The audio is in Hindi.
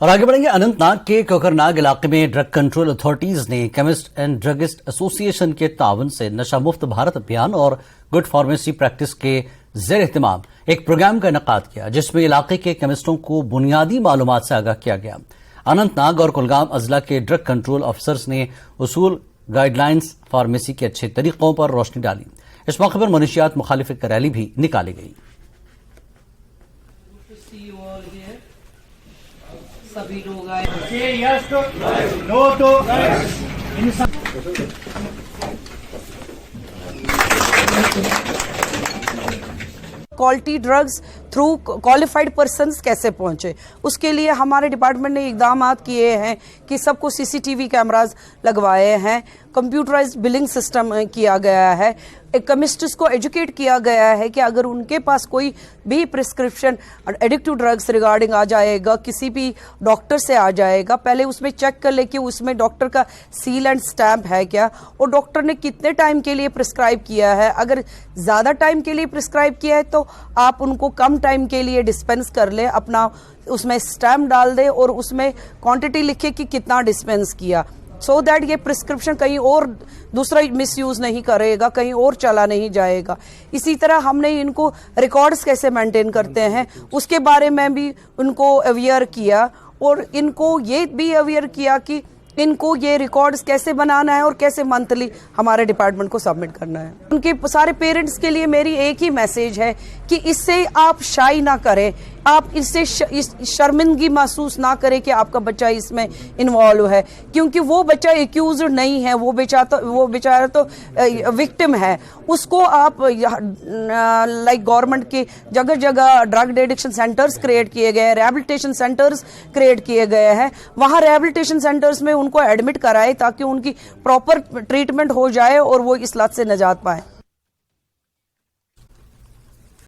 और आगे बढ़ेंगे। अनंतनाग के कोकरनाग इलाके में ड्रग कंट्रोल अथॉरिटीज ने केमिस्ट एंड ड्रगिस्ट एसोसिएशन के ताउन से नशा मुक्त भारत अभियान और गुड फार्मेसी प्रैक्टिस के जेर एहतमाम एक प्रोग्राम का इनेकाद किया, जिसमें इलाके के केमिस्टों को बुनियादी मालूमात से आगाह किया गया। अनंतनाग और कुलगाम अजला के ड्रग कंट्रोल अफसर्स ने उसूल, गाइडलाइंस, फार्मेसी के अच्छे तरीकों पर रोशनी डाली। इस मौके पर मनशियात मुखालिफ एक रैली भी निकाली गई। सभी लोग आए। यस तो नो तो quality drugs through qualified persons कैसे पहुंचे, उसके लिए हमारे डिपार्टमेंट ने इकदाम किए हैं कि सबको सीसीटीवी कैमरास लगवाए हैं, कंप्यूटराइज्ड बिलिंग सिस्टम किया गया है, केमिस्ट्स को एजुकेट किया गया है कि अगर उनके पास कोई भी प्रिस्क्रिप्शन एडिक्टिव ड्रग्स रिगार्डिंग आ जाएगा, किसी भी डॉक्टर से आ जाएगा, पहले उसमें चेक कर ले कि उसमें डॉक्टर का सील एंड स्टैम्प है क्या, और डॉक्टर ने कितने टाइम के लिए प्रिस्क्राइब किया है। अगर ज़्यादा टाइम के लिए प्रिस्क्राइब किया है तो आप उनको कम टाइम के लिए डिस्पेंस कर ले, अपना उसमें स्टैम्प डाल दे और उसमें क्वांटिटी लिखे कि कितना डिस्पेंस किया, सो दैट ये प्रिस्क्रिप्शन कहीं और दूसरा मिसयूज नहीं करेगा, कहीं और चला नहीं जाएगा। इसी तरह हमने इनको रिकॉर्ड्स कैसे मेंटेन करते हैं उसके बारे में भी उनको अवेयर किया, और इनको ये भी अवेयर किया कि इनको ये रिकॉर्ड्स कैसे बनाना है और कैसे मंथली हमारे डिपार्टमेंट को सबमिट करना है। उनके सारे पेरेंट्स के लिए मेरी एक ही मैसेज है कि इससे आप शाई ना करें, आप इससे शर्मिंदगी महसूस ना करें कि आपका बच्चा इसमें इन्वॉल्व है, क्योंकि वो बच्चा एक्यूज नहीं है, वो बेचारा तो विक्टिम है। उसको आप लाइक गवर्नमेंट के जगह जगह ड्रग एडिक्शन सेंटर्स क्रिएट किए गए हैं, रिहैबिलिटेशन सेंटर्स क्रिएट किए गए हैं, वहाँ रिहैबिलिटेशन सेंटर्स में उनको एडमिट कराए ताकि उनकी प्रॉपर ट्रीटमेंट हो जाए और वो इस लत से निजात पाए।